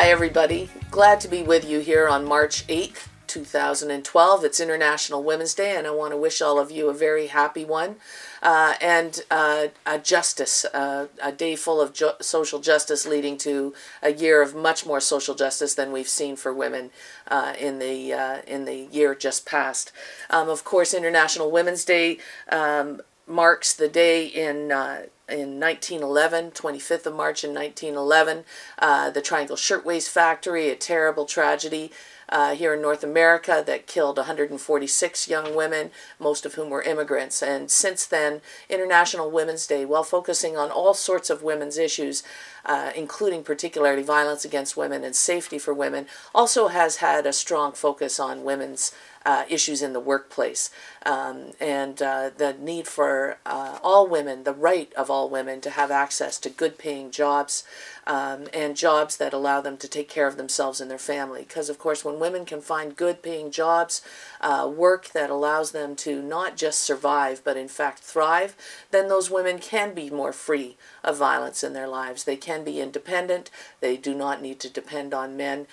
Hi everybody, glad to be with you here on March 8th, 2012. It's International Women's Day and I want to wish all of you a very happy one and a day full of social justice leading to a year of much more social justice than we've seen for women in the year just past. Of course, International Women's Day marks the day in 1911, 25th of March in 1911, the Triangle Shirtwaist Factory, a terrible tragedy here in North America that killed 146 young women, most of whom were immigrants. And since then, International Women's Day, while focusing on all sorts of women's issues, including particularly violence against women and safety for women, also has had a strong focus on women's issues in the workplace and the need for all women, the right of all women to have access to good paying jobs and jobs that allow them to take care of themselves and their family. Because of course when women can find good paying jobs, work that allows them to not just survive but in fact thrive, then those women can be more free of violence in their lives. They can be independent. They do not need to depend on men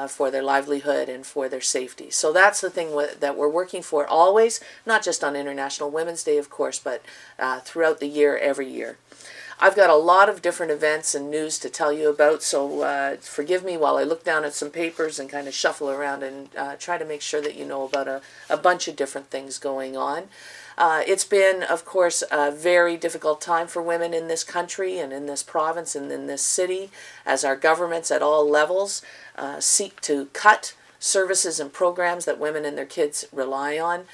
for their livelihood and for their safety. So that's the thing that we're working for always, not just on International Women's Day, of course, but throughout the year, every year. I've got a lot of different events and news to tell you about, so forgive me while I look down at some papers and kind of shuffle around and try to make sure that you know about a bunch of different things going on. It's been, of course, a very difficult time for women in this country and in this province and in this city as our governments at all levels seek to cut services and programs that women and their kids rely on,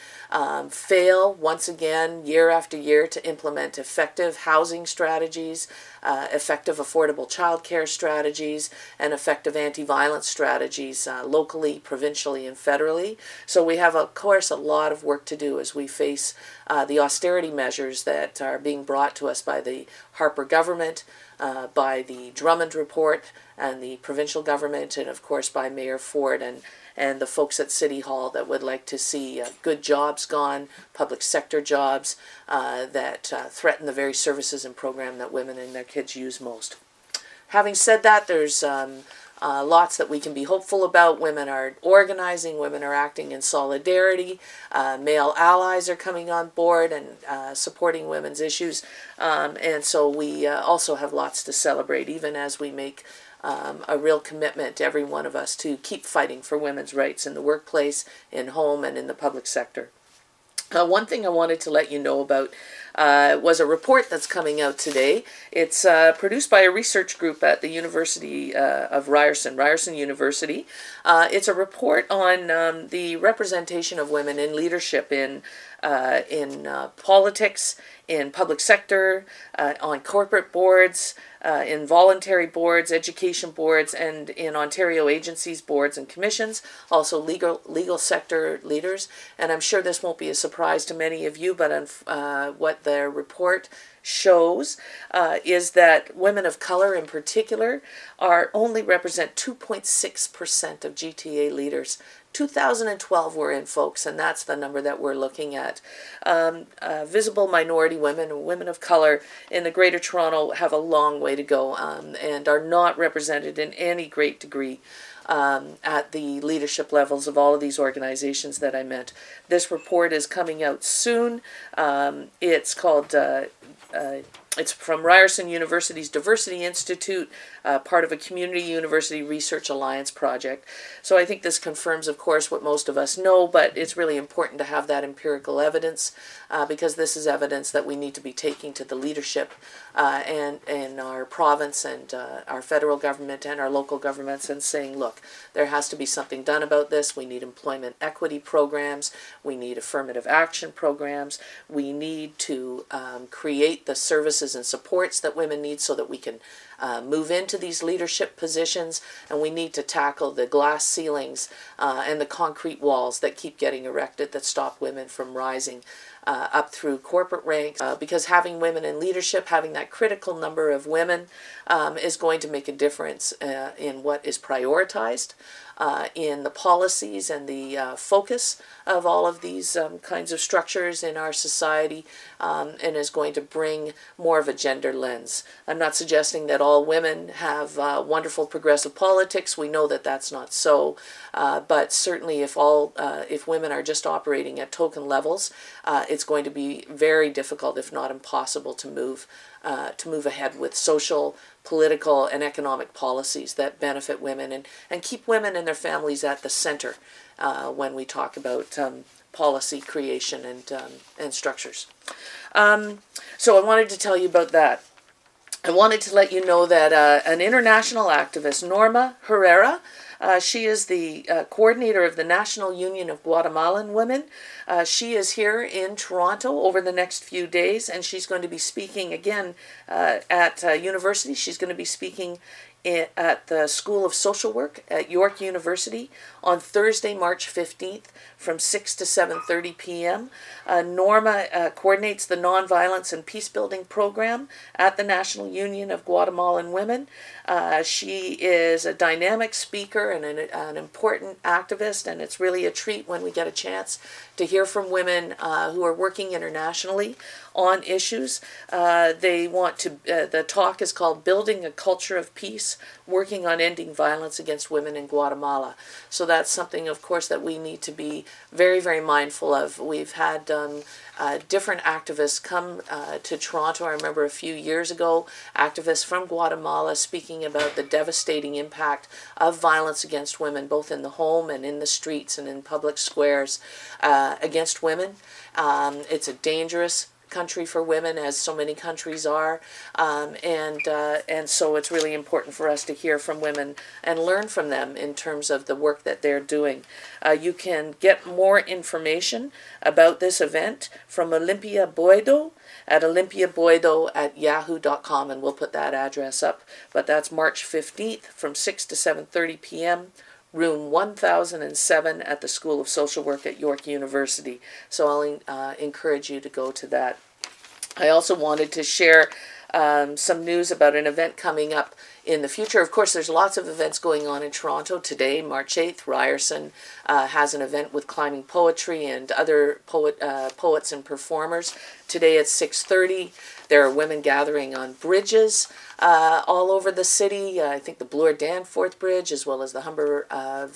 fail once again year after year to implement effective housing strategies, effective affordable child care strategies, and effective anti-violence strategies locally, provincially, and federally. So we have, of course, a lot of work to do as we face the austerity measures that are being brought to us by the Harper government, by the Drummond report and the provincial government, and of course by Mayor Ford and the folks at City Hall that would like to see good jobs gone, public sector jobs that threaten the very services and program that women and their kids use most. Having said that, there's lots that we can be hopeful about. Women are organizing, women are acting in solidarity, male allies are coming on board and supporting women's issues, and so we also have lots to celebrate, even as we make a real commitment, every one of us, to keep fighting for women's rights in the workplace, in home, and in the public sector. One thing I wanted to let you know about was a report that's coming out today. It's produced by a research group at the University of Ryerson University. It's a report on the representation of women in leadership in politics, in public sector, on corporate boards, in voluntary boards, education boards, and in Ontario agencies, boards, and commissions, also legal sector leaders. And I'm sure this won't be a surprise to many of you, but what their report shows is that women of color in particular only represent 2.6% of GTA leaders. 2012 we're in, folks, and that's the number that we're looking at. Visible minority women, women of color in the Greater Toronto have a long way to go and are not represented in any great degree at the leadership levels of all of these organizations that I meant. This report is coming out soon. It's called it's from Ryerson University's Diversity Institute, part of a Community University Research Alliance project. So I think this confirms, of course, what most of us know, but it's really important to have that empirical evidence because this is evidence that we need to be taking to the leadership and our province and our federal government and our local governments and saying, look, there has to be something done about this. We need employment equity programs. We need affirmative action programs. We need to create the services and supports that women need so that we can move into these leadership positions, and we need to tackle the glass ceilings and the concrete walls that keep getting erected that stop women from rising up through corporate ranks, because having women in leadership, having that critical number of women is going to make a difference in what is prioritized, in the policies and the focus of all of these kinds of structures in our society, and is going to bring more of a gender lens. I'm not suggesting that all women have wonderful progressive politics. We know that that's not so, but certainly if women are just operating at token levels, it's going to be very difficult, if not impossible, to move ahead with social, political, and economic policies that benefit women and keep women and their families at the center when we talk about policy creation and structures. So I wanted to tell you about that. I wanted to let you know that an international activist, Norma Herrera, she is the coordinator of the National Union of Guatemalan Women. She is here in Toronto over the next few days, and she's going to be speaking again at university. She's going to be speaking at the School of Social Work at York University on Thursday, March 15th from 6 to 7:30 p.m. Norma coordinates the Nonviolence and Peacebuilding Program at the National Union of Guatemalan Women. She is a dynamic speaker and an important activist, and it's really a treat when we get a chance to hear from women who are working internationally on issues. The talk is called Building a Culture of Peace, Working on Ending Violence Against Women in Guatemala. So that's something, of course, that we need to be very, very mindful of. We've had different activists come to Toronto. I remember a few years ago, activists from Guatemala speaking about the devastating impact of violence against women, both in the home and in the streets and in public squares against women. It's a dangerous country for women, as so many countries are, and so it's really important for us to hear from women and learn from them in terms of the work that they're doing. You can get more information about this event from Olympia Boido at olympiaboido@yahoo.com, and we'll put that address up. But that's March 15th from 6 to 7:30 p.m. room 1007 at the School of Social Work at York University. So I'll encourage you to go to that. I also wanted to share some news about an event coming up in the future. Of course, there's lots of events going on in Toronto today. March 8th, Ryerson has an event with climbing poetry and other poets and performers. Today at 6:30, there are women gathering on bridges all over the city. I think the Bloor Danforth Bridge, as well as the Humber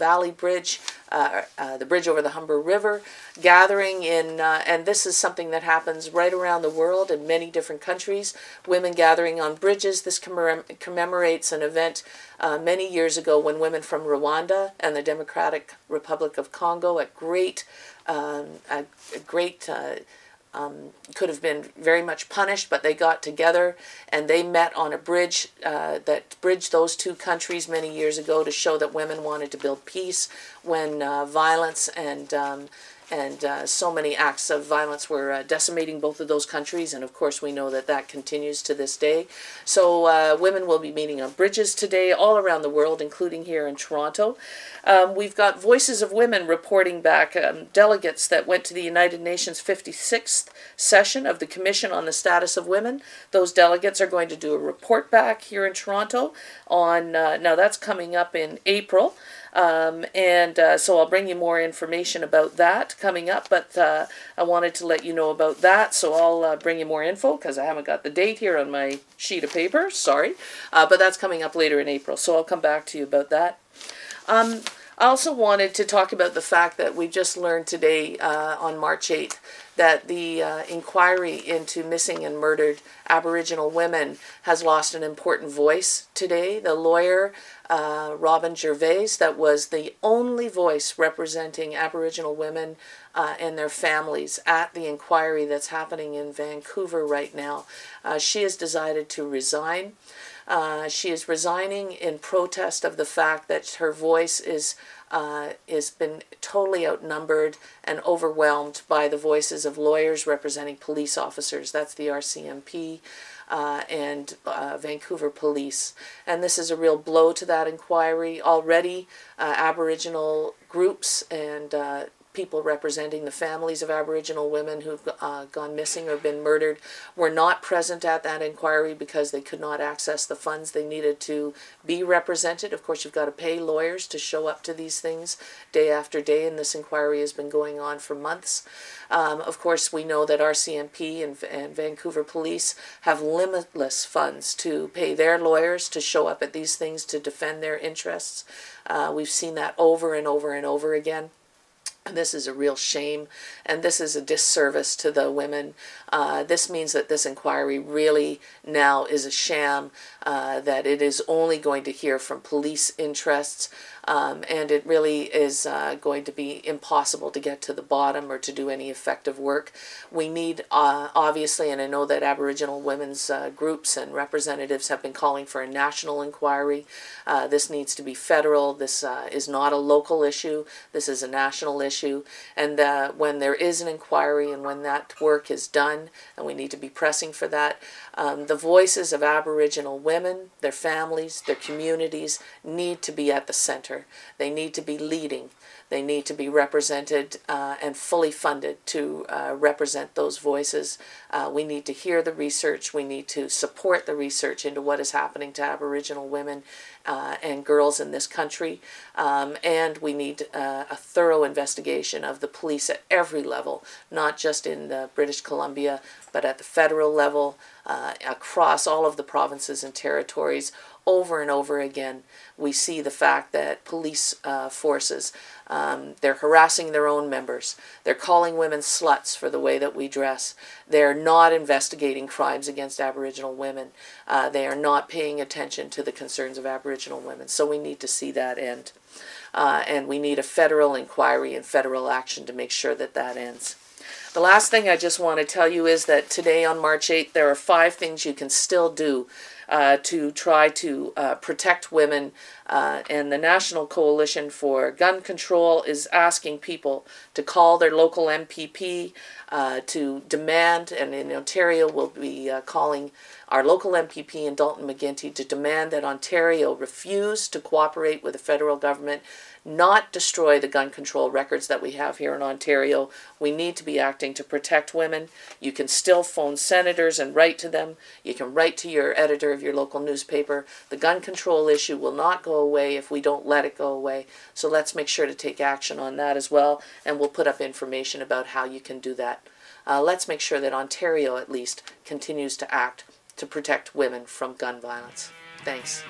Valley Bridge, the bridge over the Humber River, gathering in, and this is something that happens right around the world in many different countries. Women gathering on bridges. This commemorates an event many years ago when women from Rwanda and the Democratic Republic of Congo, could have been very much punished, but they got together and they met on a bridge that bridged those two countries many years ago to show that women wanted to build peace when violence and so many acts of violence were decimating both of those countries, and of course we know that that continues to this day. So women will be meeting on bridges today all around the world, including here in Toronto. We've got Voices of Women reporting back delegates that went to the United Nations 56th session of the Commission on the Status of Women. Those delegates are going to do a report back here in Toronto on, now that's coming up in April. So I'll bring you more information about that coming up, but I wanted to let you know about that, so I'll bring you more info because I haven't got the date here on my sheet of paper, sorry, but that's coming up later in April, so I'll come back to you about that. I also wanted to talk about the fact that we just learned today on March 8th that the inquiry into missing and murdered Aboriginal women has lost an important voice today. The lawyer, Robin Gervais, that was the only voice representing Aboriginal women and their families at the inquiry that's happening in Vancouver right now. She has decided to resign. She is resigning in protest of the fact that her voice is been totally outnumbered and overwhelmed by the voices of lawyers representing police officers. That's the RCMP and Vancouver Police. And this is a real blow to that inquiry. Already, Aboriginal groups and people representing the families of Aboriginal women who've gone missing or been murdered were not present at that inquiry because they could not access the funds they needed to be represented. Of course, you've got to pay lawyers to show up to these things day after day, and this inquiry has been going on for months. Of course, we know that RCMP and Vancouver Police have limitless funds to pay their lawyers to show up at these things to defend their interests. We've seen that over and over and over again. And this is a real shame, and this is a disservice to the women. This means that this inquiry really now is a sham, that it is only going to hear from police interests, and it really is going to be impossible to get to the bottom or to do any effective work. We need, obviously, and I know that Aboriginal women's groups and representatives have been calling for a national inquiry. This needs to be federal. This is not a local issue. This is a national issue. And when there is an inquiry and when that work is done, and we need to be pressing for that, the voices of Aboriginal women, their families, their communities need to be at the center. They need to be leading. They need to be represented and fully funded to represent those voices. We need to hear the research. We need to support the research into what is happening to Aboriginal women and girls in this country. And we need a thorough investigation of the police at every level, not just in British Columbia, but at the federal level, across all of the provinces and territories. Over and over again, we see the fact that police forces, they're harassing their own members. They're calling women sluts for the way that we dress. They're not investigating crimes against Aboriginal women. They are not paying attention to the concerns of Aboriginal women. So we need to see that end. And we need a federal inquiry and federal action to make sure that that ends. The last thing I just want to tell you is that today on March 8th, there are 5 things you can still do to try to protect women. And the National Coalition for Gun Control is asking people to call their local MPP to demand, and in Ontario we'll be calling our local MPP in Dalton McGuinty to demand that Ontario refuse to cooperate with the federal government, not destroy the gun control records that we have here in Ontario. We need to be acting to protect women. You can still phone senators and write to them. You can write to your editor of your local newspaper. The gun control issue will not go away if we don't let it go away. So let's make sure to take action on that as well, and we'll put up information about how you can do that. Let's make sure that Ontario, at least, continues to act to protect women from gun violence. Thanks.